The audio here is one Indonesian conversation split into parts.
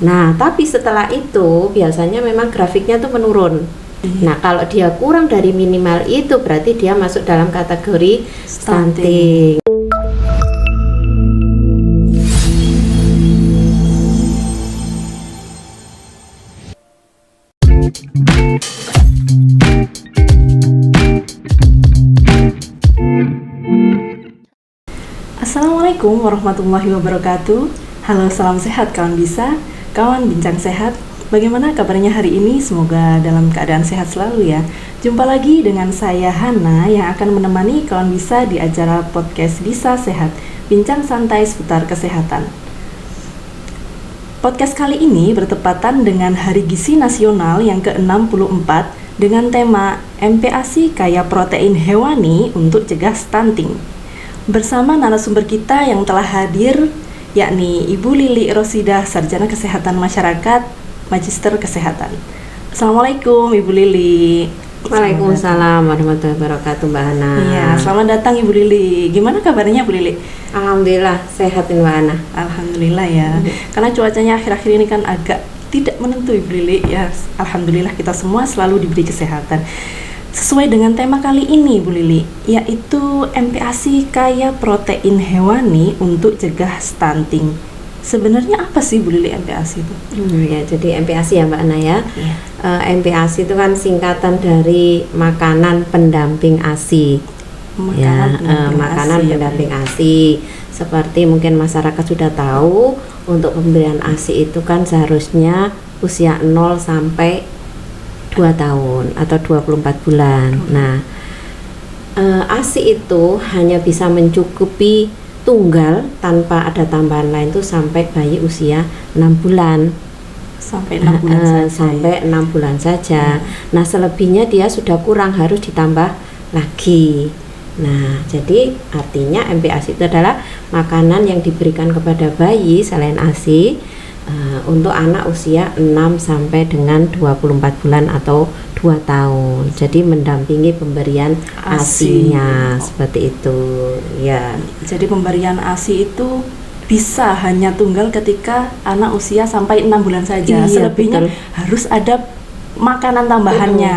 Nah, tapi setelah itu biasanya memang grafiknya tuh menurun. Nah, kalau dia kurang dari minimal itu berarti dia masuk dalam kategori stunting. Assalamualaikum warahmatullahi wabarakatuh. Halo, salam sehat kawan bisa, kawan bincang sehat. Bagaimana kabarnya hari ini? Semoga dalam keadaan sehat selalu ya. Jumpa lagi dengan saya Hana yang akan menemani kawan bisa di acara podcast Bisa Sehat, bincang santai seputar kesehatan. Podcast kali ini bertepatan dengan Hari Gizi Nasional yang ke-64 dengan tema MPASI kaya protein hewani untuk cegah stunting. Bersama narasumber kita yang telah hadir, yakni Ibu Lili Rosidah, Sarjana Kesehatan Masyarakat, Magister Kesehatan. Assalamualaikum Ibu Lili. Waalaikumsalam warahmatullahi wabarakatuh, Mbak Hana. Iya, selamat datang Ibu Lili. Gimana kabarnya Bu Lili? Alhamdulillah sehat Mbak Hana. Alhamdulillah ya. Karena cuacanya akhir-akhir ini kan agak tidak menentu Ibu Lili ya. Alhamdulillah kita semua selalu diberi kesehatan. Sesuai dengan tema kali ini Bu Lili, yaitu MPASI kaya protein hewani untuk cegah stunting. Sebenarnya apa sih Bu Lili MPASI itu? Ya, jadi MPASI ya Mbak Ana ya. MPASI itu kan singkatan dari makanan pendamping ASI. Makanan pendamping ASI. Seperti mungkin masyarakat sudah tahu, untuk pemberian ASI itu kan seharusnya usia 0 sampai 2 tahun atau 24 bulan. Nah, ASI itu hanya bisa mencukupi tunggal tanpa ada tambahan lain tuh sampai bayi usia 6 bulan. Sampai 6 bulan saja. Sampai 6 bulan saja. Nah, selebihnya dia sudah kurang, harus ditambah lagi. Nah, jadi artinya MPASI itu adalah makanan yang diberikan kepada bayi selain ASI untuk anak usia 6 sampai dengan 24 bulan atau 2 tahun. Jadi mendampingi pemberian ASI-nya seperti itu. Ya. Jadi pemberian ASI itu bisa hanya tunggal ketika anak usia sampai 6 bulan saja. Iya, selebihnya betul. Harus ada makanan tambahannya,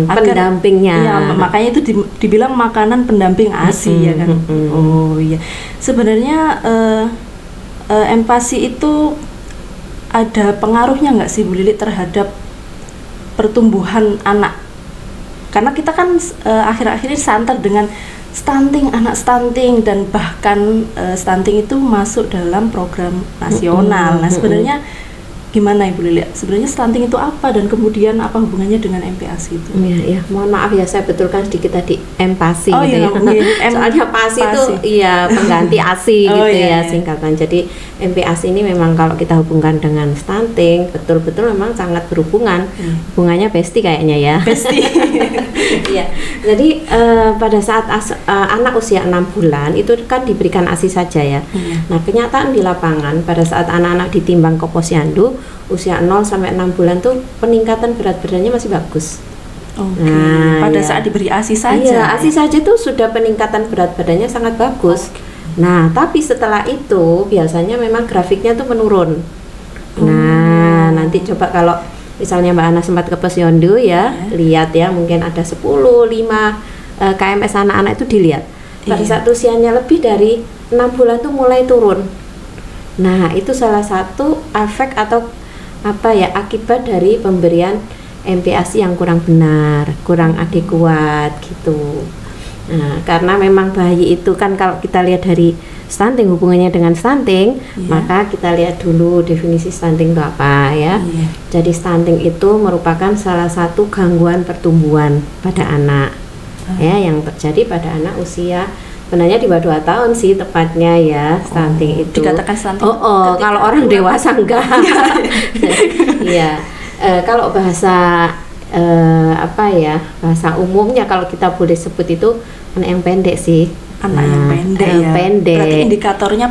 pendampingnya. Ya, makanya itu dibilang makanan pendamping ASI ya kan. Oh iya. Sebenarnya MPASI itu ada pengaruhnya nggak sih Bu Lili terhadap pertumbuhan anak? Karena kita kan akhir-akhir ini santer dengan stunting, anak stunting, dan bahkan stunting itu masuk dalam program nasional. Nah, sebenarnya gimana Ibu Lili? Sebenarnya stunting itu apa dan kemudian apa hubungannya dengan MPASI itu? Ya, mohon maaf ya, saya betulkan sedikit tadi MPASI gitu iya, ya. Soalnya PASI itu iya pengganti ASI gitu ya singkatan. Jadi MPASI ini memang kalau kita hubungkan dengan stunting betul-betul memang sangat berhubungan. Hubungannya bestie kayaknya ya. Bestie. Iya. Jadi pada saat anak usia 6 bulan itu kan diberikan ASI saja ya. Nah, kenyataan di lapangan pada saat anak-anak ditimbang ke posyandu usia 0 sampai 6 bulan tuh peningkatan berat badannya masih bagus. Nah, pada saat diberi ASI saja. Iya, ASI saja tuh sudah peningkatan berat badannya sangat bagus. Nah, tapi setelah itu biasanya memang grafiknya tuh menurun. Nah, nanti coba kalau misalnya Mbak Ana sempat ke posyandu ya, lihat ya, mungkin ada 10, 5 KMS anak-anak itu dilihat. Pada saat usianya lebih dari 6 bulan tuh mulai turun. Nah, itu salah satu efek atau akibat dari pemberian MPASI yang kurang benar, kurang adekuat gitu. Nah, karena memang bayi itu kan kalau kita lihat dari stunting, hubungannya dengan stunting, maka kita lihat dulu definisi stunting itu apa ya. Jadi stunting itu merupakan salah satu gangguan pertumbuhan pada anak ya, yang terjadi pada anak usia sebenarnya di bawah 2 tahun sih tepatnya ya. Stunting itu dikatakan stunting kalau orang dewasa enggak. Iya. Kalau bahasa bahasa umumnya kalau kita boleh sebut itu anak yang pendek sih. Anak yang pendek ya. Pendek. Berarti indikatornya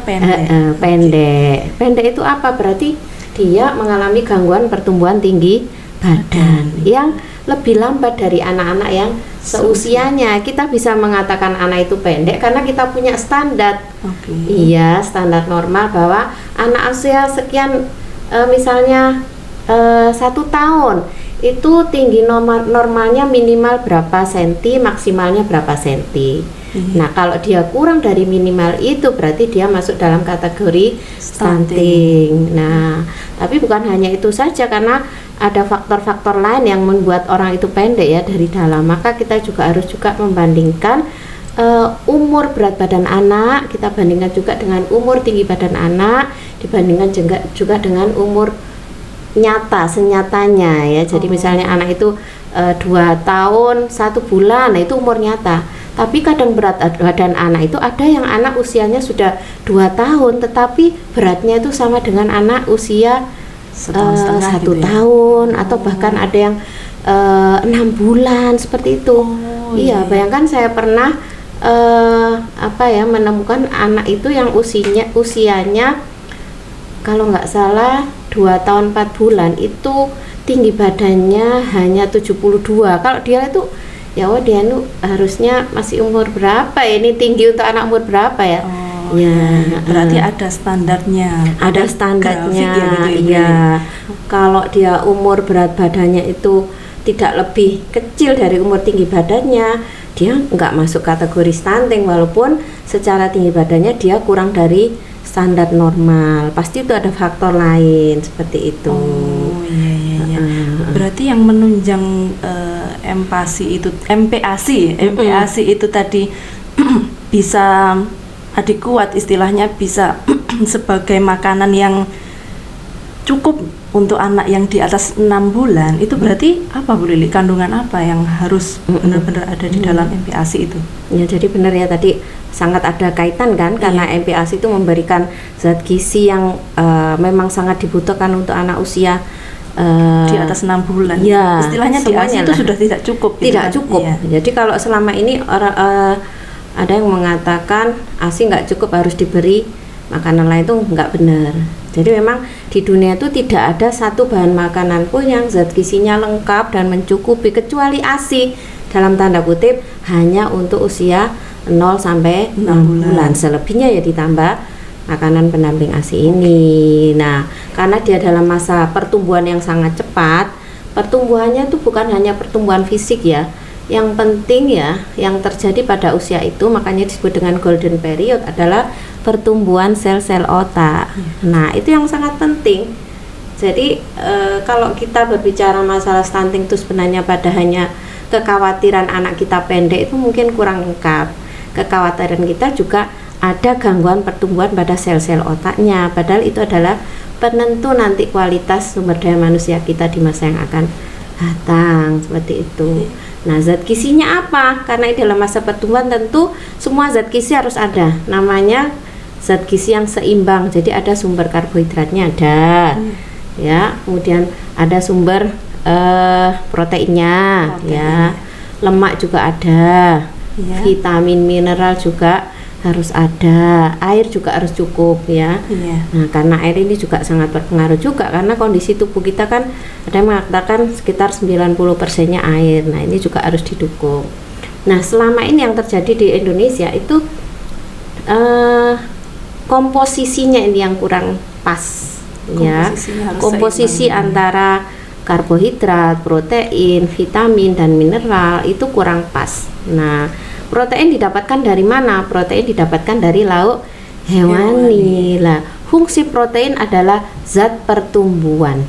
pendek. Pendek itu apa? Berarti dia mengalami gangguan pertumbuhan tinggi badan yang lebih lambat dari anak-anak yang seusianya. Kita bisa mengatakan anak itu pendek karena kita punya standar. Iya, standar normal bahwa anak usia sekian misalnya 1 tahun itu tinggi normalnya minimal berapa senti, maksimalnya berapa senti. Nah kalau dia kurang dari minimal itu berarti dia masuk dalam kategori stunting. Nah tapi bukan hanya itu saja, karena ada faktor-faktor lain yang membuat orang itu pendek ya dari dalam. Maka kita juga harus membandingkan umur berat badan anak, kita bandingkan juga dengan umur tinggi badan anak, dibandingkan juga dengan umur nyata senyatanya ya. Jadi misalnya anak itu 2 tahun 1 bulan, nah itu umur nyata. Tapi kadang berat badan anak itu ada yang anak usianya sudah 2 tahun tetapi beratnya itu sama dengan anak usia 1 gitu ya? tahun atau bahkan ada yang 6 bulan seperti itu. Iya, bayangkan saya pernah menemukan anak itu yang usianya kalau nggak salah 2 tahun 4 bulan itu tinggi badannya hanya 72. Kalau dia itu dia itu harusnya masih umur berapa ya? Ini tinggi untuk anak umur berapa ya? Berarti ada standarnya. Ada standarnya. Ya, gitu, iya. Kalau dia umur berat badannya itu tidak lebih kecil dari umur tinggi badannya, dia nggak masuk kategori stunting, walaupun secara tinggi badannya dia kurang dari standar normal. Pasti itu ada faktor lain seperti itu. Berarti yang menunjang MPASI itu tadi bisa adekuat, istilahnya bisa sebagai makanan yang cukup untuk anak yang di atas 6 bulan. Itu berarti apa Bu Lili? Kandungan apa yang harus benar-benar ada di dalam MPASI itu? Ya, jadi benar ya, tadi sangat ada kaitan kan, karena MPASI itu memberikan zat gizi yang memang sangat dibutuhkan untuk anak usia di atas 6 bulan. Ya, istilahnya di ASI itu sudah tidak cukup. Tidak cukup. Jadi kalau selama ini ada yang mengatakan ASI nggak cukup, harus diberi makanan lain, itu nggak benar. Jadi memang di dunia itu tidak ada satu bahan makanan pun yang zat gizinya lengkap dan mencukupi kecuali ASI, dalam tanda kutip hanya untuk usia 0 sampai 6 bulan. Selebihnya ya ditambah makanan pendamping ASI ini. Nah, karena dia dalam masa pertumbuhan yang sangat cepat, pertumbuhannya itu bukan hanya pertumbuhan fisik ya. Yang penting ya, yang terjadi pada usia itu, makanya disebut dengan golden period, adalah pertumbuhan sel-sel otak. Nah, itu yang sangat penting. Jadi kalau kita berbicara masalah stunting itu sebenarnya pada hanya kekhawatiran anak kita pendek, itu mungkin kurang lengkap. Kekhawatiran kita juga ada gangguan pertumbuhan pada sel-sel otaknya, padahal itu adalah penentu nanti kualitas sumber daya manusia kita di masa yang akan datang, seperti itu. Nah, zat gizinya apa? Karena dalam masa pertumbuhan tentu semua zat gizi harus ada, namanya zat gizi yang seimbang. Jadi ada sumber karbohidratnya ada, ya, kemudian ada sumber proteinnya, ya, lemak juga ada, vitamin mineral juga harus ada, air juga harus cukup ya. Nah, karena air ini juga sangat berpengaruh juga, karena kondisi tubuh kita kan ada yang mengatakan sekitar 90%-nya air. Nah, ini juga harus didukung. Nah, selama ini yang terjadi di Indonesia itu komposisinya ini yang kurang pas ya. Komposisi antara karbohidrat, protein, vitamin dan mineral itu kurang pas. Nah, protein didapatkan dari mana? Protein didapatkan dari lauk hewani. Lah, fungsi protein adalah zat pertumbuhan.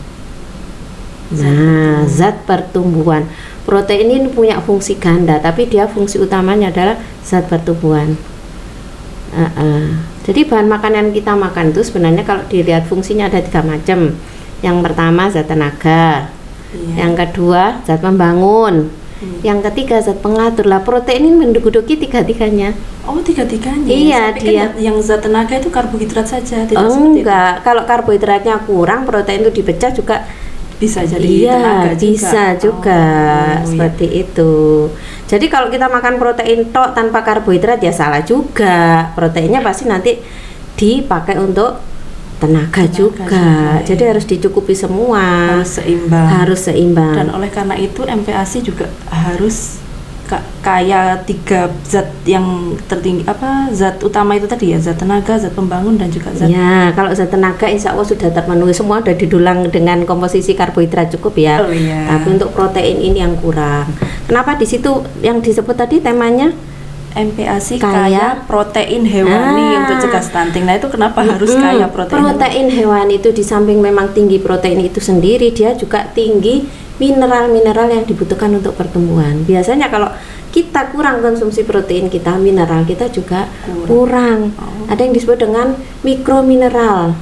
Nah, zat pertumbuhan. Protein ini punya fungsi ganda, tapi dia fungsi utamanya adalah zat pertumbuhan. Jadi bahan makanan yang kita makan itu sebenarnya kalau dilihat fungsinya ada 3 macam. Yang pertama zat tenaga, yang kedua zat membangun, yang ketiga zat pengatur. Lah, protein ini menduduki tiga-tiganya. Oh, tiga-tiganya. Iya, dia. Yang zat tenaga itu karbohidrat saja, tidak enggak. Kalau karbohidratnya kurang, protein itu dipecah juga bisa jadi tenaga juga. Bisa juga. Seperti itu. Jadi kalau kita makan protein tok tanpa karbohidrat ya salah juga. Proteinnya pasti nanti dipakai untuk tenaga juga. Jadi harus dicukupi semua. Harus seimbang. Dan oleh karena itu MPASI juga harus kaya 3 zat yang tertinggi, apa zat utama itu tadi ya, zat tenaga, zat pembangun, dan juga zat. Ya, kalau zat tenaga insya Allah sudah terpenuhi semua, sudah didulang dengan komposisi karbohidrat cukup ya. Oh, iya. Tapi untuk protein ini yang kurang. Kenapa di situ yang disebut tadi temanya MPASI Kaya kaya protein hewani untuk cegah stunting. Nah itu kenapa harus kaya protein? Protein hewani itu di samping memang tinggi protein itu sendiri, dia juga tinggi mineral-mineral yang dibutuhkan untuk pertumbuhan. Biasanya kalau kita kurang konsumsi protein kita, mineral kita juga kurang. Ada yang disebut dengan mikromineral.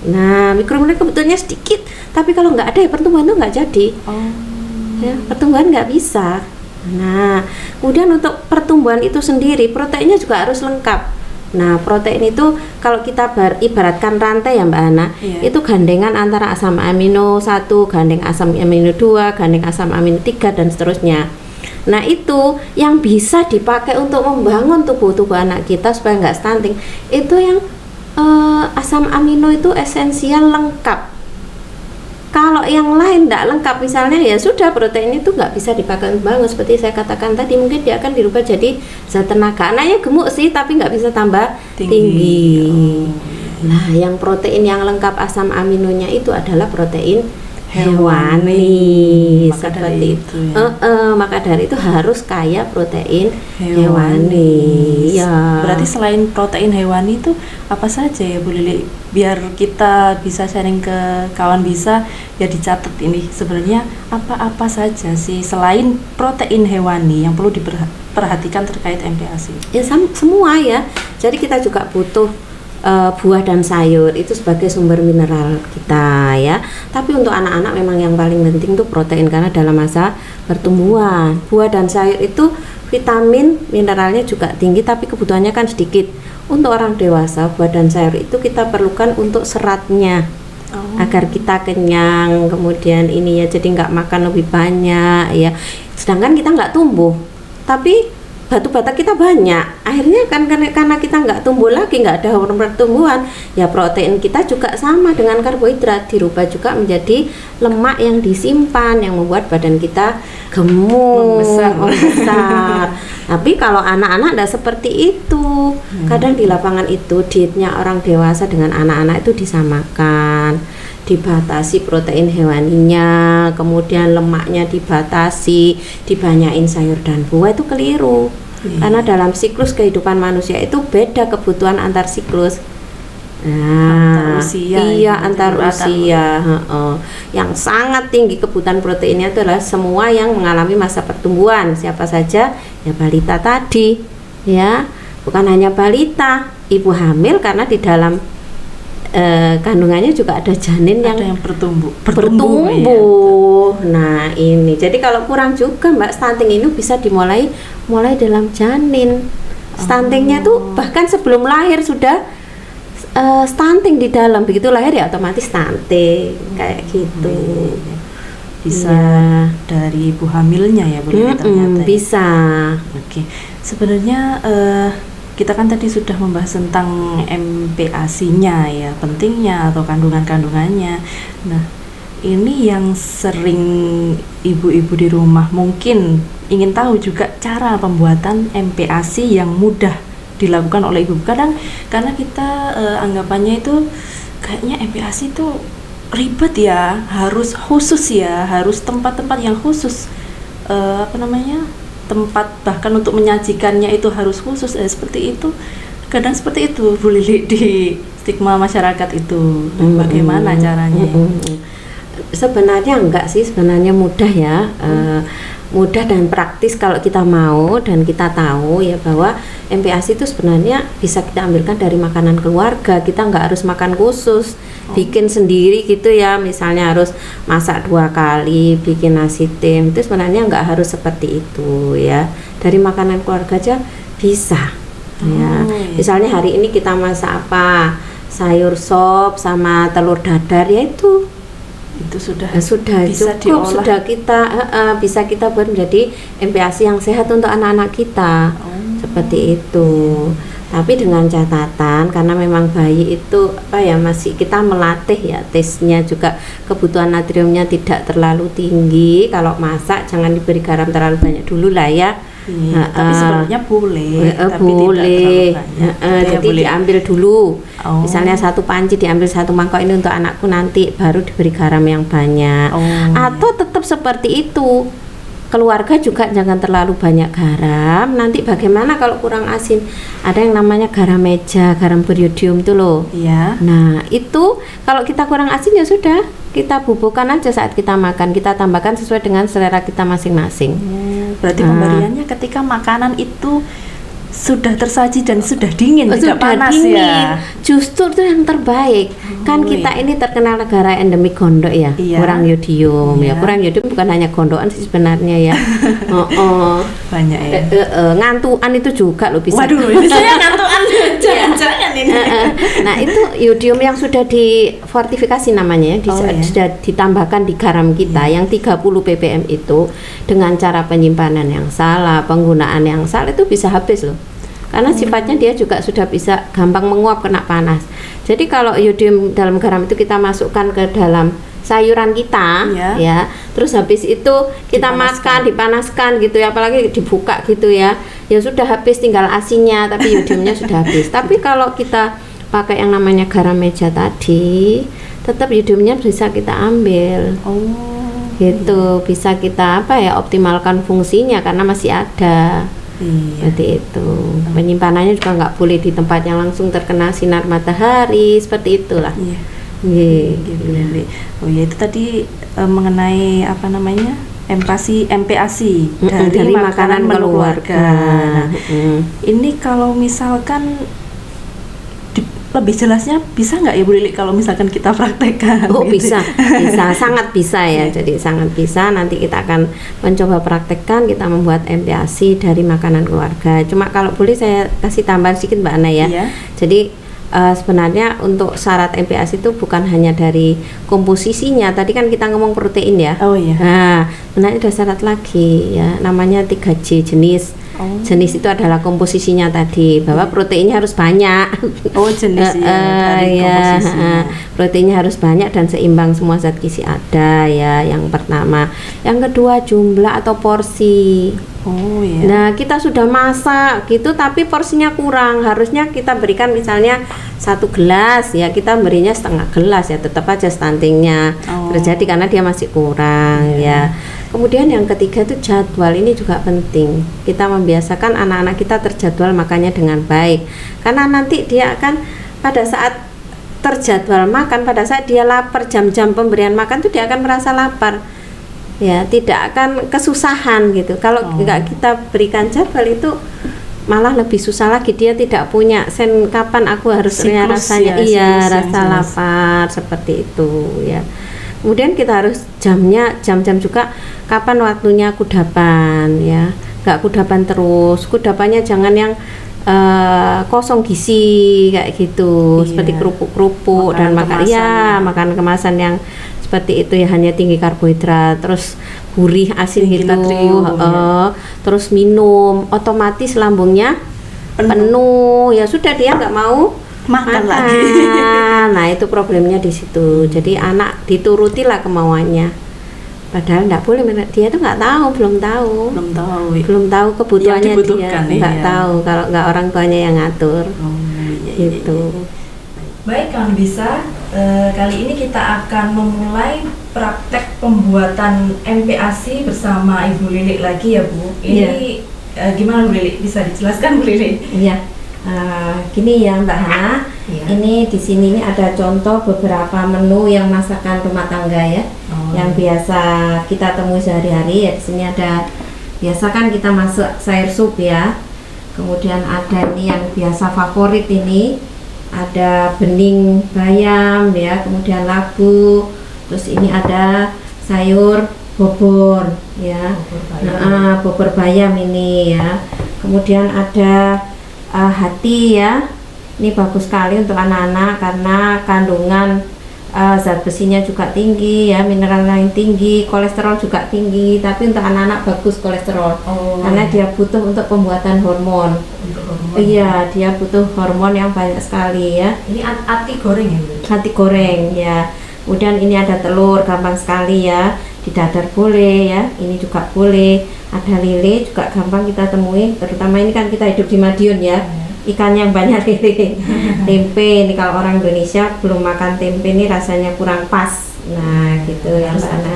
Nah, mikromineral kebutuhannya sedikit, tapi kalau nggak ada ya pertumbuhan itu nggak jadi. Ya, pertumbuhan nggak bisa. Nah, kemudian untuk pertumbuhan itu sendiri proteinnya juga harus lengkap. Nah, protein itu kalau kita ibaratkan rantai ya Mbak Ana, itu gandengan antara asam amino 1, gandeng asam amino 2, gandeng asam amino 3 dan seterusnya. Nah, itu yang bisa dipakai untuk membangun tubuh anak kita supaya nggak stunting. Itu yang asam amino itu esensial lengkap. Kalau yang lain tidak lengkap misalnya ya sudah, protein itu nggak bisa dipakai untuk bangun. Seperti saya katakan tadi, mungkin dia akan dirubah jadi zat tenaga. Anaknya gemuk sih tapi nggak bisa tambah tinggi. Nah, yang protein yang lengkap asam aminonya itu adalah protein hewani. Seperti itu ya. Maka dari itu harus kaya protein hewani. Ya. Berarti selain protein hewani itu apa saja ya Bu Lili? Biar kita bisa sharing ke kawan, bisa ya dicatat ini sebenarnya apa-apa saja sih selain protein hewani yang perlu diperhatikan terkait MPASI? Ya semua ya. Jadi kita juga butuh buah dan sayur itu sebagai sumber mineral kita ya. Tapi untuk anak-anak memang yang paling penting tuh protein, karena dalam masa pertumbuhan buah dan sayur itu vitamin mineralnya juga tinggi tapi kebutuhannya kan sedikit. Untuk orang dewasa buah dan sayur itu kita perlukan untuk seratnya agar kita kenyang, kemudian ini ya, jadi nggak makan lebih banyak ya. Sedangkan kita nggak tumbuh tapi batu bata kita banyak, akhirnya kan karena kita nggak tumbuh lagi, nggak ada hormon pertumbuhan ya, protein kita juga sama dengan karbohidrat dirubah juga menjadi lemak yang disimpan yang membuat badan kita gemuk membesar. Tapi kalau anak-anak tidak seperti itu. Kadang di lapangan itu dietnya orang dewasa dengan anak-anak itu disamakan, dibatasi protein hewaninya, kemudian lemaknya dibatasi, dibanyain sayur dan buah, itu keliru. Karena dalam siklus kehidupan manusia itu beda kebutuhan antar siklus. Nah, antar usia, iya antar usia. Yang sangat tinggi kebutuhan proteinnya itu adalah semua yang mengalami masa pertumbuhan. Siapa saja? Ya balita tadi, ya. Bukan hanya balita, ibu hamil, karena di dalam kandungannya juga ada janin yang bertumbuh. Ya. Nah ini, jadi kalau kurang juga Mbak, stunting ini bisa dimulai dalam janin. Stuntingnya tuh bahkan sebelum lahir sudah stunting di dalam, begitu lahir ya otomatis stunting kayak gitu. Bisa dari ibu hamilnya ya Bu Lili ternyata. Bisa. Oke. Sebenarnya kita kan tadi sudah membahas tentang MPASI-nya ya, pentingnya atau kandungan-kandungannya. Nah, ini yang sering ibu-ibu di rumah mungkin ingin tahu juga cara pembuatan MPASI yang mudah dilakukan oleh ibu. Kadang karena kita anggapannya itu kayaknya MPASI itu ribet ya, harus khusus ya, harus tempat-tempat yang khusus, tempat bahkan untuk menyajikannya itu harus khusus, seperti itu. Kadang seperti itu Bu Lili, di stigma masyarakat itu. Bagaimana caranya? Sebenarnya enggak sih, sebenarnya mudah ya. Mudah dan praktis kalau kita mau dan kita tahu ya bahwa MPASI itu sebenarnya bisa kita ambilkan dari makanan keluarga. Kita nggak harus makan khusus, bikin sendiri gitu ya, misalnya harus masak 2 kali, bikin nasi tim, itu sebenarnya nggak harus seperti itu ya. Dari makanan keluarga aja bisa ya. Misalnya hari ini kita masak apa, sayur sop sama telur dadar, ya itu sudah bisa cukup, diolah. sudah kita bisa kita buat menjadi MPASI yang sehat untuk anak-anak kita. Seperti itu. Tapi dengan catatan, karena memang bayi itu masih kita melatih ya, tesnya juga kebutuhan natriumnya tidak terlalu tinggi. Kalau masak jangan diberi garam terlalu banyak dulu lah ya. Iya, tapi sebenarnya boleh, tapi boleh. tidak terlalu banyak. Jadi boleh. diambil dulu. Oh. Misalnya satu panci diambil satu mangkok, ini untuk anakku, nanti baru diberi garam yang banyak. Atau tetap seperti itu. Keluarga juga jangan terlalu banyak garam. Nanti bagaimana kalau kurang asin? Ada yang namanya garam meja, garam beriodium itu loh. Iya. Nah, itu kalau kita kurang asin ya sudah, kita bubukkan aja saat kita makan. Kita tambahkan sesuai dengan selera kita masing-masing. Berarti pemberiannya ketika makanan itu sudah tersaji dan sudah dingin, tidak panas dingin. ya. Justru itu yang terbaik. Kan kita ini terkenal negara endemik gondok ya, Iya. kurang yodium ya. Iya. Kurang yodium bukan hanya gondokan sih sebenarnya ya. Banyak ya. Ngantuan itu juga loh bisa. Waduh, ini saya ngantuan. Jangan-jangan ini. Nah, itu yodium yang sudah difortifikasi namanya ya, sudah ditambahkan di garam kita yang 30 ppm itu, dengan cara penyimpanan yang salah, penggunaan yang salah, itu bisa habis loh. Karena sifatnya dia juga sudah bisa gampang menguap kena panas. Jadi kalau yodium dalam garam itu kita masukkan ke dalam sayuran kita, ya, terus habis itu kita dipanaskan gitu ya, apalagi dibuka gitu ya, ya sudah habis, tinggal asinnya, tapi yodiumnya sudah habis. Tapi kalau kita pakai yang namanya garam meja tadi, tetap yodiumnya bisa kita ambil. Gitu, bisa kita optimalkan fungsinya karena masih ada. Seperti itu. Penyimpanannya juga nggak boleh di tempat yang langsung terkena sinar matahari, seperti itulah. Oh ya, itu tadi mengenai MPASI dari makanan keluarga. Nah, ini kalau misalkan lebih jelasnya bisa nggak ya Bu Lili kalau misalkan kita praktekkan? Oh gitu. bisa, sangat bisa ya. Jadi sangat bisa. Nanti kita akan mencoba praktekkan, kita membuat MPASI dari makanan keluarga. Cuma kalau boleh saya kasih tambahan sedikit Mbak Ana ya. Jadi sebenarnya untuk syarat MPASI itu bukan hanya dari komposisinya. Tadi kan kita ngomong protein ya. Nah, sebenarnya ada syarat lagi ya, namanya 3J jenis. Jenis itu adalah komposisinya tadi, bahwa proteinnya harus banyak. Proteinnya harus banyak dan seimbang, semua zat gizi ada ya, yang pertama. Yang kedua, jumlah atau porsi. Nah, kita sudah masak gitu tapi porsinya kurang, harusnya kita berikan misalnya 1 gelas ya, kita berinya setengah gelas ya, tetap aja stuntingnya terjadi karena dia masih kurang ya. Kemudian yang ketiga itu jadwal, ini juga penting. Kita membiasakan anak-anak kita terjadwal makannya dengan baik. Karena nanti dia akan pada saat terjadwal makan, pada saat dia lapar, jam-jam pemberian makan tuh dia akan merasa lapar. Ya, tidak akan kesusahan gitu. Kalau nggak kita berikan jadwal itu malah lebih susah lagi, dia tidak punya sen kapan aku harus rasanya rasa lapar seperti itu ya. Kemudian kita harus jam-jam juga kapan waktunya kudapan ya, nggak kudapan terus, kudapannya jangan yang kosong gizi kayak gitu, seperti kerupuk-kerupuk dan makan kemasan yang seperti itu ya, hanya tinggi karbohidrat, terus gurih asin tinggi gitu, terus minum, otomatis lambungnya penuh ya, sudah dia nggak mau makan lagi. Nah, itu problemnya di situ. Jadi anak diturutilah kemauannya, padahal nggak boleh. Dia tuh nggak tahu, belum tahu kebutuhannya dia, nggak tahu kalau nggak orang tuanya yang ngatur. Gitu. Baik, kalau bisa kali ini kita akan memulai praktek pembuatan MPASI bersama Ibu Lili lagi ya Bu. Ini gimana Bu Lili? Bisa dijelaskan Bu Lili? Iya. Gini ya Mbak Hana, ini di sini ini ada contoh beberapa menu yang masakan rumah tangga ya, yang biasa kita temui sehari-hari ya. Di sini ada, biasa kan kita masak sayur sup ya, kemudian ada ini yang biasa favorit ini, ada bening bayam ya, kemudian labu, terus ini ada sayur bobor ya, bobor bayam ini ya, kemudian ada hati ya, ini bagus sekali untuk anak-anak karena kandungan zat besinya juga tinggi ya, mineral lain tinggi, kolesterol juga tinggi, tapi untuk anak-anak bagus kolesterol karena dia butuh untuk pembuatan hormon. Iya, dia butuh hormon yang banyak sekali ya. Ini hati goreng ya? Hati goreng ya. Kemudian ini ada telur, gampang sekali ya. di dadar boleh ya, ini juga boleh. Ada lele juga gampang kita temui, terutama ini kan kita hidup di Madiun ya, ikan yang banyak lele. Tempe ini kalau orang Indonesia belum makan tempe ini rasanya kurang pas. Nah gitu ya Mbak Ana,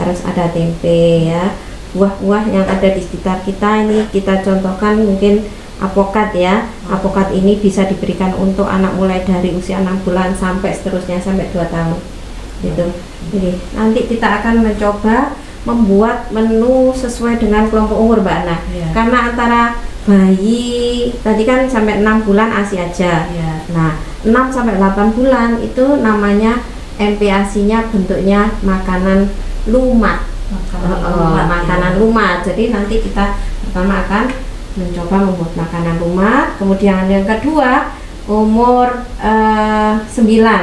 harus ada tempe ya. Buah-buah yang ada di sekitar kita ini kita contohkan mungkin apokat ya. Apokat ini bisa diberikan untuk anak mulai dari usia 6 bulan sampai seterusnya sampai 2 tahun gitu. Jadi nanti kita akan mencoba membuat menu sesuai dengan kelompok umur Mbak Ana. Karena antara bayi tadi kan sampai 6 bulan ASI aja. Nah 6 sampai 8 bulan itu namanya MPASI-nya bentuknya makanan lumat. Makanan lumat. Jadi nanti kita pertama akan mencoba membuat makanan lumat. Kemudian yang kedua umur 9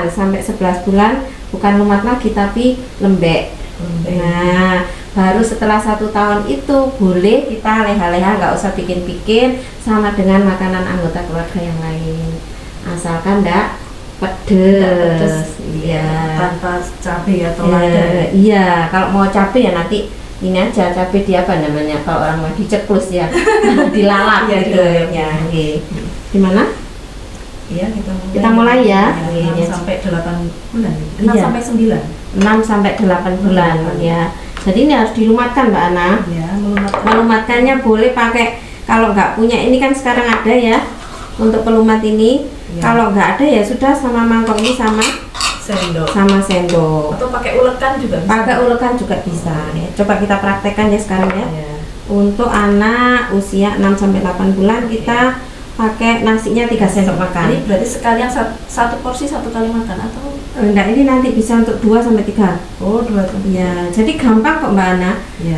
sampai 11 bulan bukan lumat lagi tapi lembek. Nah baru setelah 1 tahun itu boleh kita leha-leha, nggak usah bikin-bikin, sama dengan makanan anggota keluarga yang lain, asalkan enggak pedes. Iya, tanpa cabai atau lada. Iya, kalau mau cabai ya nanti ini aja, cabai di apa namanya kalau orang mau diceklus ya, dilalap gitu ya. Gimana? Iya, kita mulai ya. 6 sampai 8 bulan. 6 Iya. sampai 9. 6 sampai 8 bulan ya. Jadi ini harus dilumatkan Mbak Ana. Ya, Melumatkannya boleh pakai, kalau nggak punya ini kan sekarang ada ya untuk pelumat ini. Kalau nggak ada ya sudah sama mangkok ini sama sendok. Atau pakai ulekan juga bisa. Pakai ulekan juga bisa ya. Coba kita praktekkan ya sekarang ya. Untuk anak usia 6 sampai 8 bulan kita pakai nasinya 3 sendok makan. Ini berarti sekalian satu porsi 1 kali makan atau enggak, ini nanti bisa untuk 2 sampai 3. Oh, 2 sampai. Ya, jadi gampang kok Mbak Ana. Ya.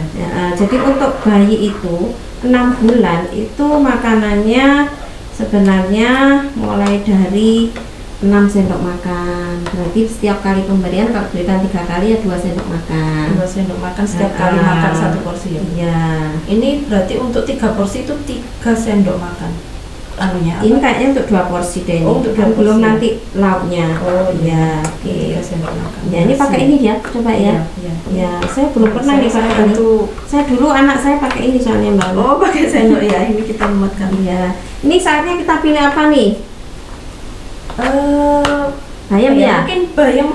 Jadi untuk bayi itu 6 bulan itu makanannya sebenarnya mulai dari 6 sendok makan. Berarti setiap kali pemberian kalau berikan 3 kali ya 2 sendok makan. 2 sendok makan setiap kali makan 1 porsi ya. Iya. Ini berarti untuk 3 porsi itu 3 sendok makan. Anunya apa? Ini kayaknya untuk 2 porsi deh ini. Oh, untuk 2 Kan belum porsi. nanti lauknya. Oh iya. Oke. 3 sendok makan. Ya, ini pakai ini ya, coba ya. Ya, saya belum pernah nih pakai ini. Saya dulu anak saya pakai ini soalnya Mbak Ana. Oh, pakai sendok ya. Ini kita muatkan. Iya. Ini saatnya kita pilih apa nih? Bayam ya? Mungkin bayam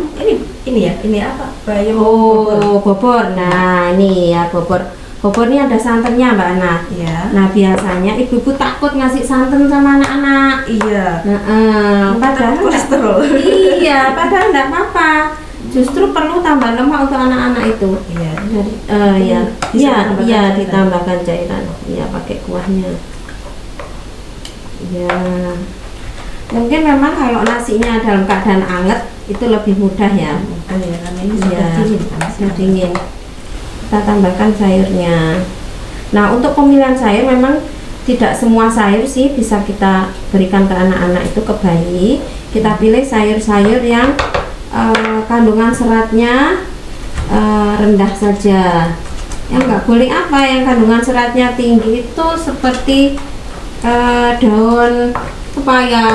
ini ya. Ini apa? Bayam. Oh, bobor. Nah, ini ya bobor. Bobor ini ada santannya Mbak Ana. Ya. Nah, biasanya ibu-ibu takut ngasih santan sama anak-anak. Iya. Padahal kolesterol. Iya, padahal enggak apa-apa. Justru perlu tambah lemak untuk anak-anak itu. Iya. Iya. Bisa ditambahkan Iya, cairan. ditambahkan cairan. Iya, pakai kuahnya. Iya. Mungkin memang kalau nasinya dalam keadaan anget itu lebih mudah ya. Oh ya, karena ini Iya, sudah dingin. sudah dingin. Kita tambahkan sayurnya. Nah, untuk pemilihan sayur memang tidak semua sayur sih bisa kita berikan ke anak-anak itu, ke bayi. Kita pilih sayur-sayur yang kandungan seratnya rendah saja. Yang nggak boleh apa yang kandungan seratnya tinggi itu seperti daun pepaya,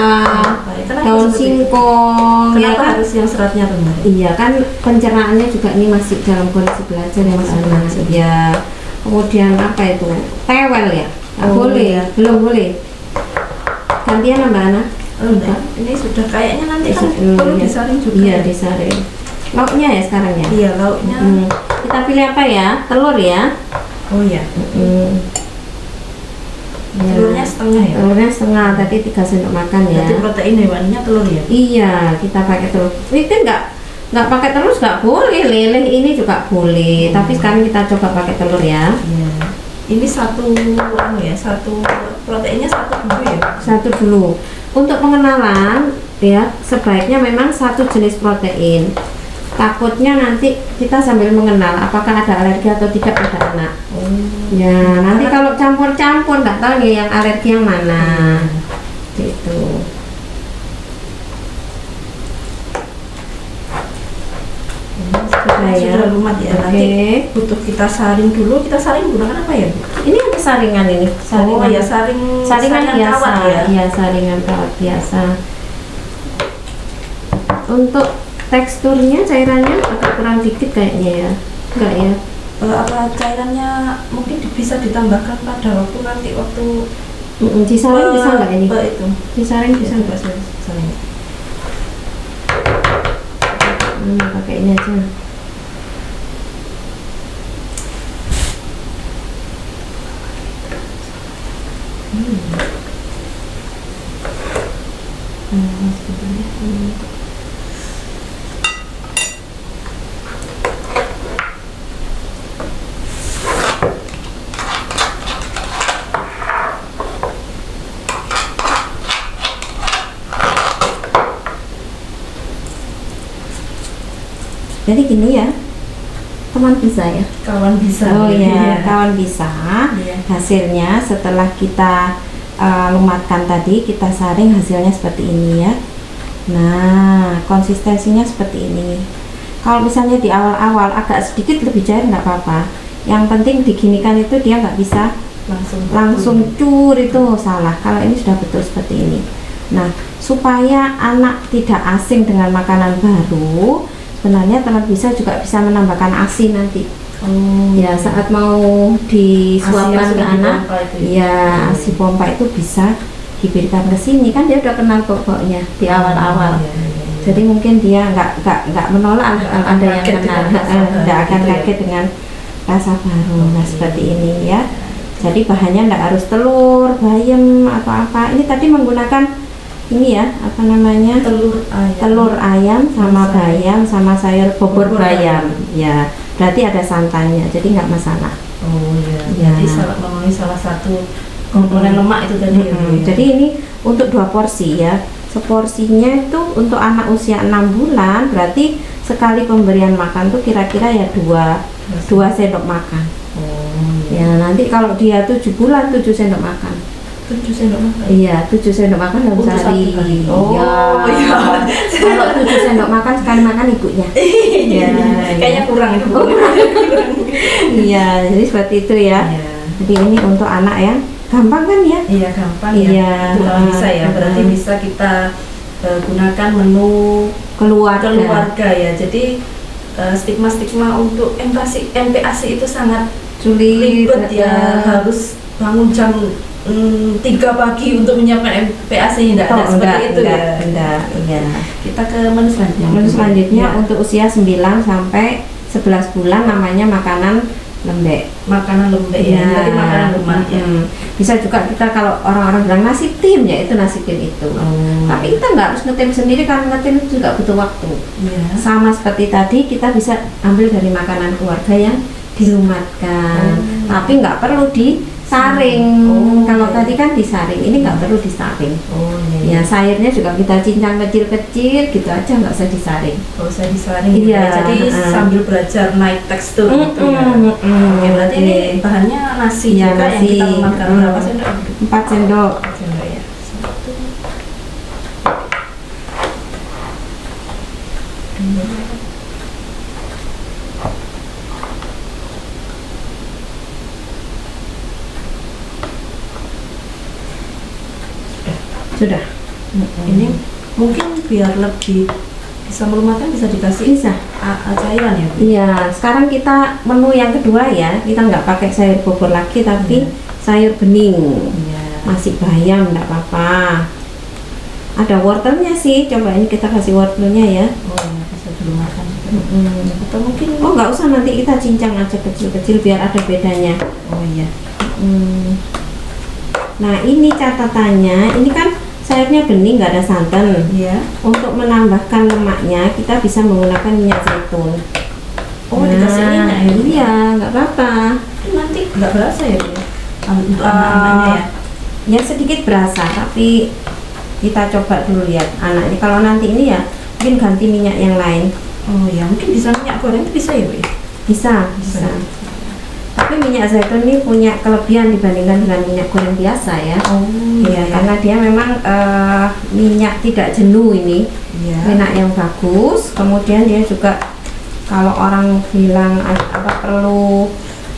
daun singkong. Kenapa Ya kan? harus yang seratnya rendah? Iya kan pencernaannya juga ini masih dalam kondisi belajar yang sana. Ya. Kemudian apa itu? Tewel ya? Nggak boleh ya? Belum boleh. Gantian Mbak Ana? Enggak. Ini sudah kayaknya nanti kan perlu Iya. disaring juga. Iya disaring. Lauknya ya sekarang ya? Iya, lauknya. Kita pilih apa ya? Telur ya? Oh iya. Ya. Telurnya setengah ya. Telurnya setengah, tadi 3 sendok makan ya. Berarti protein hewaninya telur ya. Iya, kita pakai telur. Itu nggak pakai telur nggak boleh. Lele ini juga boleh. Tapi sekarang kita coba pakai telur ya. Iya. Ini satu proteinnya 1 dulu ya. Satu dulu. Untuk pengenalan ya, sebaiknya memang 1 jenis protein. Takutnya nanti kita sambil mengenal apakah ada alergi atau tidak pada anak. Ya, nanti kalau campur-campur nggak tahu nih yang alergi yang mana. Gitu. Sudah lumat ya. Nanti butuh kita saring dulu. Kita saring gunakan apa ya, Bu? Ini ada saringan ini. Oh ya, saringan biasa kawat ya. Iya, saringan kawat biasa. Untuk teksturnya cairannya agak kurang dikit kayaknya ya. Enggak ya? Apa cairannya mungkin bisa ditambahkan pada waktu Disaring bisa nggak ini? Itu Disaring bisa nggak? saring. Pakai ini aja. Jadi gini ya, teman bisa ya. Kawan bisa. Oh ya, kawan bisa. Iya. Hasilnya setelah kita lumatkan tadi, kita saring, hasilnya seperti ini ya. Nah, konsistensinya seperti ini. Kalau misalnya di awal-awal agak sedikit lebih cair nggak apa-apa. Yang penting diginikan itu dia nggak bisa langsung cur, itu salah. Kalau ini sudah betul seperti ini. Nah, supaya anak tidak asing dengan makanan baru, sebenarnya teman bisa juga bisa menambahkan ASI nanti. Ya, saat mau disuapkan ke anak, ya ASI pompa itu bisa diberikan ke sini, kan dia udah kenal pokoknya di awal-awal. Jadi mungkin dia nggak menolak kalau ada yang kenal, nggak akan kaget dengan rasa baru. Nah, seperti ini ya. Jadi bahannya nggak harus telur, bayam atau apa. Ini tadi menggunakan ini ya, apa namanya, telur ayam sama bayam sama sayur bobor bayam ya, berarti ada santannya, jadi nggak masalah. Jadi memenuhi salah satu komponen lemak itu tadi. Jadi ini untuk 2 porsi ya. Seporsinya itu untuk anak usia 6 bulan, berarti sekali pemberian makan tuh kira-kira ya 2 sendok makan. Ya, nanti kalau dia 7 bulan 7 sendok makan. 7 sendok makan? Iya, 7 sendok makan dalam sehari. Iya. Kalau 7 sendok makan sekali makan ibunya. Iya. Kayaknya kurang itu. Iya, jadi seperti itu ya. Jadi ini untuk anak ya. Gampang kan ya? Iya, gampang ya. Iya. Kalau bisa ya, berarti bisa kita gunakan menu keluarga ya. Jadi stigma-stigma untuk MPASI itu sangat sulit ribet ya. Harus bangun jam 3 pagi untuk menyiapkan MPASI, enggak seperti itu ya. Enggak, iya. Kita ke menu selanjutnya. Menu selanjutnya untuk usia 9 sampai 11 bulan namanya makanan lembek. Makanan lembek ya. Berarti makanan lemak ya. Bisa juga kita, kalau orang-orang bilang nasi tim ya, itu nasi tim itu. Tapi kita nggak harus ngetim sendiri, karena ngetim itu juga butuh waktu. Sama seperti tadi, kita bisa ambil dari makanan keluarga yang dilumatkan. Tapi nggak perlu disaring. Kalau tadi kan disaring, ini nggak perlu disaring. Ya, sayurnya juga kita cincang kecil-kecil gitu aja, nggak usah disaring. Nggak usah disaring. Iya. Jadi sambil belajar naik tekstur gitu ya. Oke, berarti ini bahannya nasi ya, juga nasi. yang kita makan berapa sendok? 4 sendok. 4 sendok ya. Sudah. Ini mungkin biar lebih bisa melumatkan, bisa dikasih cairan ya Bu? Iya, sekarang kita menu yang kedua ya. Kita nggak pakai sayur bobor lagi, tapi sayur bening. Masih bayam, nggak apa-apa. Ada wortelnya sih, coba ini kita kasih wortelnya ya. Bisa dilumatkan juga. Atau mungkin nggak usah, nanti kita cincang aja kecil-kecil biar ada bedanya. Nah, ini catatannya, ini kan sayurnya bening, nggak ada santan. Untuk menambahkan lemaknya kita bisa menggunakan minyak zaitun. Dikasih minyak ya? Iya, nggak apa-apa. Nanti nggak berasa ya Bu? Untuk anak-anaknya ya? Ya sedikit berasa, tapi kita coba dulu lihat anak ini. Kalau nanti ini ya mungkin ganti minyak yang lain. Mungkin bisa minyak goreng itu bisa ya Bu? Bisa. Tapi minyak zaitun ini punya kelebihan dibandingkan dengan minyak goreng biasa ya. Karena dia memang minyak tidak jenuh ini. Minyak yang bagus. Kemudian dia juga, kalau orang bilang perlu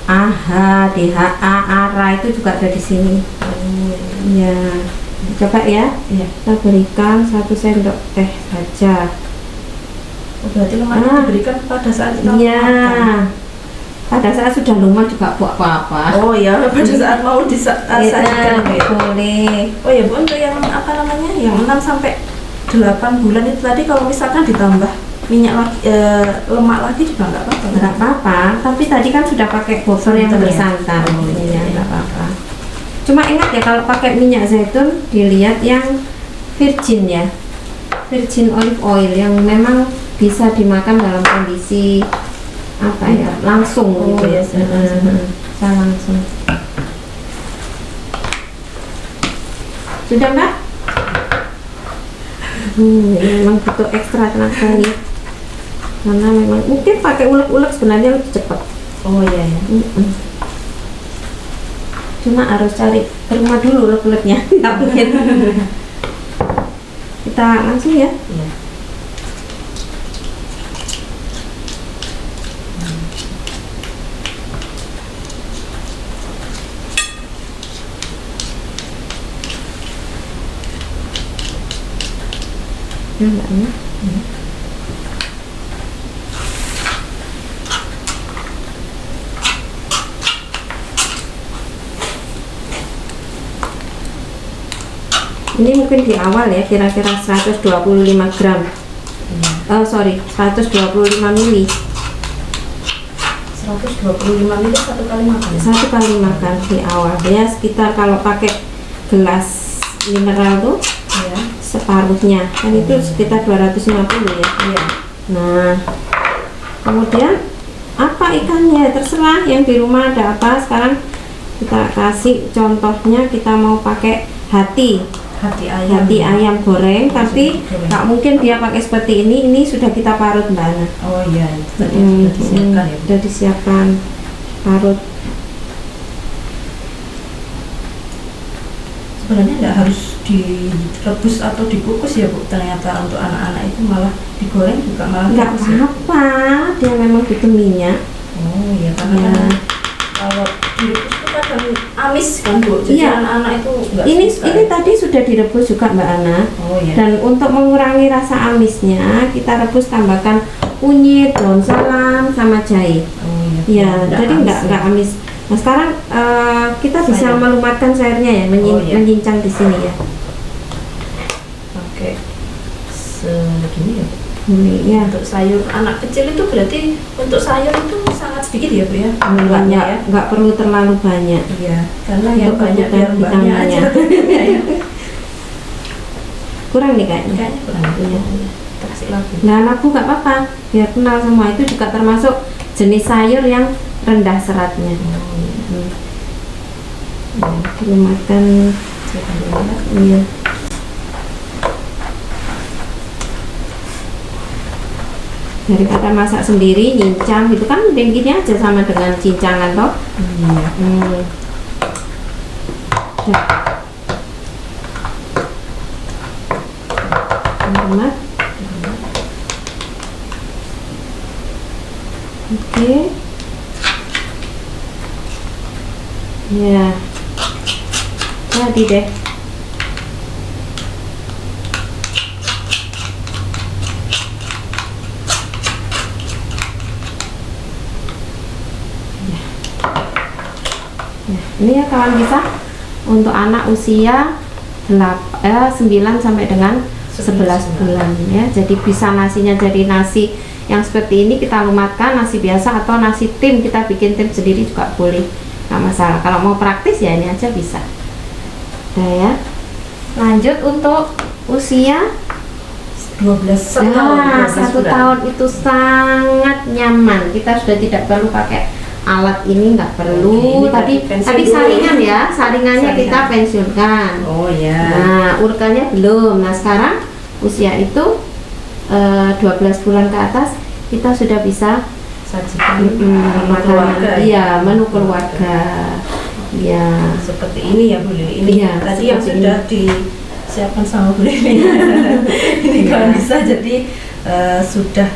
AHA, DHA, ARA, itu juga ada di sini. Coba ya. Kita berikan 1 sendok teh saja. Berarti lemaknya diberikan pada saat kita makan. pada saat sudah lumer juga buat apa-apa. Oh ya, pada saat mau disajikan ya. Boleh. Oh ya Bu, untuk yang apa namanya, yang 6 sampai 8 bulan itu tadi kalau misalkan ditambah minyak lagi, lemak lagi juga nggak apa-apa. Nggak apa-apa, tapi tadi kan sudah pakai buffer yang Santan ya? bersantan. Oh, Iya, iya. nggak apa-apa. Cuma ingat ya kalau pakai minyak zaitun dilihat yang virgin ya, virgin olive oil yang memang bisa dimakan dalam kondisi apa ya, langsung Oh, gitu. iya, langsung. Bisa langsung. Sudah Mbak? Ini memang butuh ekstra tenaga nih, karena memang mungkin pakai ulek-ulek sebenarnya lebih cepat. Oh iya ya. Cuma harus cari ke rumah dulu ulek-uleknya. Nggak mungkin. Kita langsung ya. Iya. Mbak Ana. Ini mungkin di awal ya, kira-kira 125 gram. Sorry, 125 mili. 125 ml satu kali makan. Satu kali makan di awal ya, sekitar kalau pakai gelas mineral tuh Iya. separuhnya kan itu sekitar 250 ya. Iya. Nah, kemudian apa ikannya terserah, yang di rumah ada apa. Sekarang kita kasih contohnya, kita mau pakai hati ayam goreng, tapi goreng. nggak mungkin dia pakai seperti ini sudah kita parut Mbak Ana. Oh iya, tadi sudah disiapkan ya. Sudah disiapkan parut. Sebenarnya nggak harus direbus atau dikukus ya Bu, ternyata untuk anak-anak itu malah digoreng juga malah Nggak bagus ya. apa-apa, dia memang butuh minyak. Oh iya, karena Ya. kan kalau direbus itu kadang amis kan Bu, jadi Iya. anak-anak itu nggak Ini suka. tadi sudah direbus juga Mbak Ana. Oh iya. Dan untuk mengurangi rasa amisnya, kita rebus tambahkan kunyit, daun salam, sama jahe. Oh Ya, iya. jadi nggak amis. Nah sekarang kita bisa Sayur. melumatkan sayurnya ya, Oh, iya. menyincang di sini ya. Pakai segini ya Bu. Ya, Untuk sayur anak kecil itu berarti untuk sayur itu sangat sedikit ya Bu ya? Mbaknya ya? nggak perlu terlalu banyak. Iya, karena yang Untuk banyak biar kebutuhan mbaknya aja. vitaminnya. Iya. Kurang nih kayaknya. Kayaknya kurang. Iya. Kita kasih lagi. Nah, labu nggak apa-apa, biar kenal semua. Itu juga termasuk jenis sayur yang rendah seratnya. Dilumatkan. Iya. Daripada masak sendiri, nyincang gitu kan, mending gini aja sama dengan cincangan toh. Iya. Dah. Hemat. Oke. Ya. Jadi deh. Ini ya kawan bisa untuk anak usia 9 sampai dengan 11 bulan ya. Jadi bisa nasinya jadi nasi yang seperti ini, kita lumatkan nasi biasa atau nasi tim, kita bikin tim sendiri juga boleh, nggak masalah. Kalau mau praktis ya ini aja bisa. Udah ya. Lanjut untuk usia 12 nah, 1 tahun itu sangat nyaman. Kita sudah tidak perlu pakai alat ini, nggak perlu. Oke, ini Tadi pensiun dulu. saringan ya, saringannya Saringan. kita pensiunkan. Oh ya. Nah, urkannya belum. Nah, sekarang usia itu 12 bulan ke atas kita sudah bisa Sajikan makanan. keluarga. Iya, menu keluarga. Iya. Seperti ini ya Bu Lili. Ini Iya, tadi seperti yang sudah disiapkan sama Bu Lili. Ini Iya. kalau bisa jadi sudah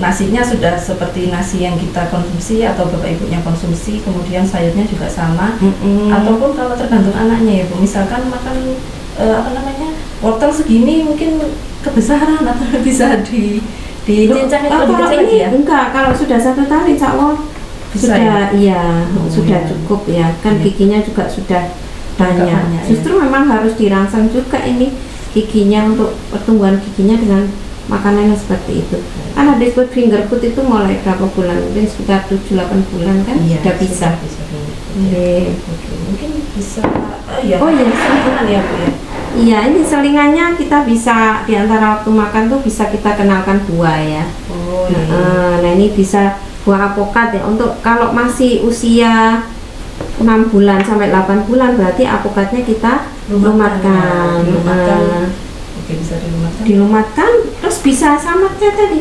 nasinya sudah seperti nasi yang kita konsumsi atau bapak ibunya konsumsi, kemudian sayurnya juga sama. Ataupun kalau tergantung anaknya ya Bu, misalkan makan wortel segini mungkin kebesaran atau bisa dicincang itu kalau lebih kecil lagi ini ya. enggak, kalau sudah 1 tahun insya Allah Bisa sudah iya sudah iya. cukup ya kan Iya. giginya juga sudah banyak, banyak. ya. Justru memang harus dirangsang juga ini giginya untuk pertumbuhan giginya dengan makanan yang seperti itu. Kan ada disebut finger food itu mulai berapa bulan? Mungkin sekitar 7-8 bulan kan sudah bisa. Iya. Oke, mungkin bisa. Oh iya. Oh iya. Selingan ya Bu ya. Iya, ini selingannya kita bisa di antara waktu makan tuh bisa kita kenalkan buah ya. Oh iya. Nah ini bisa buah apokat ya. Untuk kalau masih usia 6 bulan sampai 8 bulan berarti apokatnya kita lumatkan. Oke, bisa dilumatkan. Dilumatkan terus bisa samatnya tadi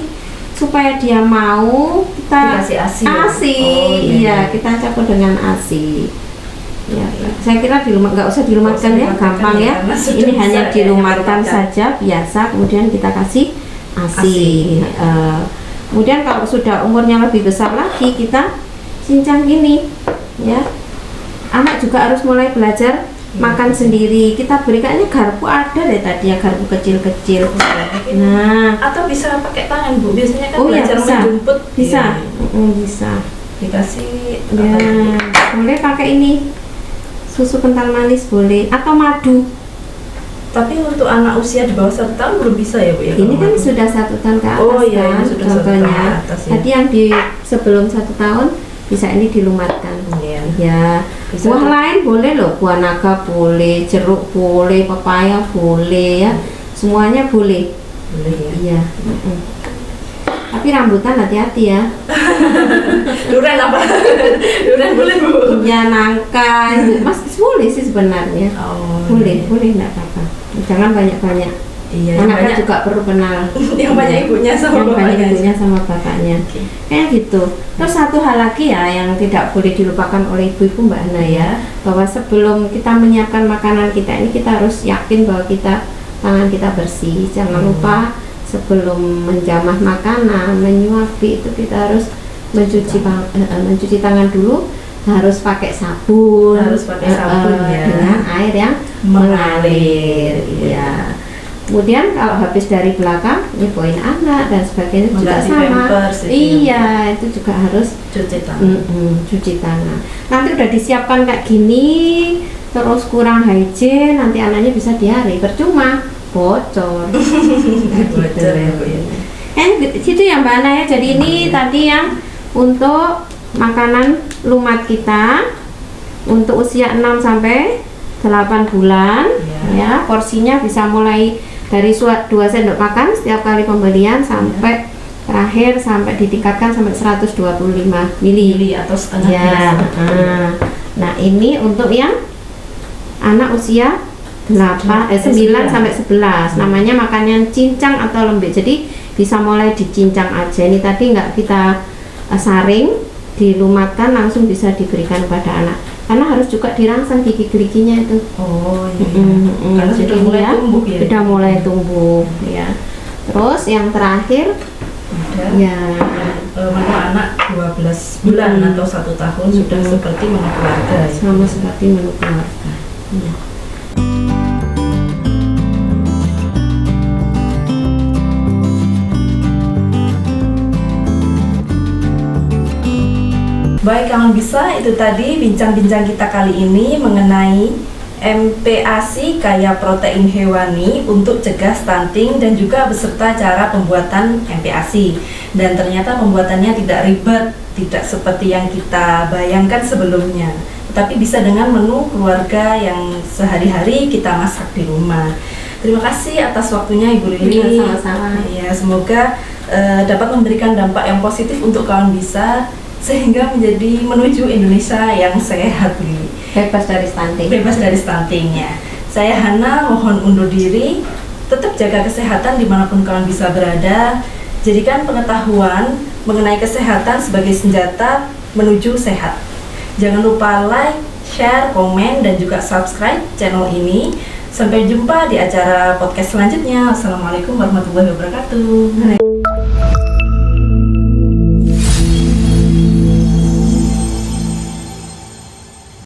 supaya dia mau kita Dikasih ASI. ASI. Oh, Iya, kita campur dengan ASI. Ya, saya kira nggak usah dilumatkan ya, gampang ya. karena sudah Ini bisa hanya ya, dilumatkan dilumatkan. saja biasa, kemudian kita kasih ASI. ASI. Kemudian kalau sudah umurnya lebih besar lagi, kita cincang gini, ya. Anak juga harus mulai belajar makan sendiri. Kita berikannya garpu ada deh tadi ya, garpu kecil-kecil. Nah, Atau bisa pakai tangan Bu. Biasanya kan oh iya belajar bisa, menjemput. bisa, Iya. bisa. Dikasih Ya, apa gitu? boleh pakai ini susu kental manis boleh atau madu. Tapi untuk anak usia di bawah 1 tahun belum bisa ya Bu ya? Ini kalau kan madu? sudah 1 tahun ke atas Oh iya, kan, ini sudah 1 tahun contohnya. ke atas, ya. Tadi yang di sebelum 1 tahun bisa ini dilumatkan. Iya. Ya, Bisa buah tuh. lain boleh loh, buah naga boleh, jeruk boleh, pepaya boleh ya, semuanya boleh. Boleh ya. Iya. Tapi rambutan hati-hati ya. Durian apa? Durian boleh Bu? Ya nangka, mas boleh sih sebenarnya. Oh, Boleh, iya. boleh nggak apa-apa. Jangan banyak-banyak. Iya, yang Anaknya banyak, juga perlu kenal. yang banyak ibunya sama Yang banyak bapaknya. ibunya sama bapaknya. Oke. Kayak gitu. Terus satu hal lagi ya yang tidak boleh dilupakan oleh ibu-ibu Mbak Hana ya, bahwa sebelum kita menyiapkan makanan kita ini kita harus yakin bahwa tangan kita bersih. Jangan lupa sebelum menjamah makanan, menyuapi itu kita harus mencuci tangan dulu, harus pakai sabun. Harus pakai sabun ya. Dengan air yang mengalir. Iya. Kemudian kalau habis dari belakang nyepoin anak dan sebagainya juga Mengganti sama. pampers itu Iya, itu juga harus Cuci tangan. cuci tangan. Nanti udah disiapkan kayak gini, terus kurang hygiene, nanti anaknya bisa diare, percuma, bocor. Bocor ya Bu ya. Gitu ya Mbak Ana ya. Jadi ini tadi yang untuk makanan lumat kita untuk usia 6 sampai 8 bulan ya. Porsinya bisa mulai dari 2 sendok makan setiap kali pembelian sampai terakhir sampai ditingkatkan sampai 125 mili Atau setengah ya. gelas. Nah ini untuk yang anak usia 9 sampai 11 namanya makannya cincang atau lembek. Jadi bisa mulai dicincang aja. Ini tadi nggak kita saring, dilumatkan langsung bisa diberikan kepada anak. Karena harus juga dirangsang gigi-giginya itu. Oh iya. Karena Jadi sudah mulai ya, tumbuh ya. sudah mulai tumbuh ya. Terus yang terakhir Ada ya menu anak 12 bulan atau 1 tahun sudah seperti menu keluarga ya. sama seperti menu keluarga. Ya. Baik kawan bisa, itu tadi bincang-bincang kita kali ini mengenai MPASI kaya protein hewani untuk cegah stunting dan juga beserta cara pembuatan MPASI. Dan ternyata pembuatannya tidak ribet, tidak seperti yang kita bayangkan sebelumnya, tetapi bisa dengan menu keluarga yang sehari-hari kita masak di rumah. Terima kasih atas waktunya Ibu Lili. Sama-sama. Ya, semoga dapat memberikan dampak yang positif untuk kawan bisa sehingga menjadi menuju Indonesia yang sehat, Lili. Bebas dari stunting. Bebas dari stuntingnya. Saya Hana mohon undur diri. Tetap jaga kesehatan dimanapun kawan bisa berada. Jadikan pengetahuan mengenai kesehatan sebagai senjata menuju sehat. Jangan lupa like, share, komen, dan juga subscribe channel ini. Sampai jumpa di acara podcast selanjutnya. Assalamualaikum warahmatullahi wabarakatuh.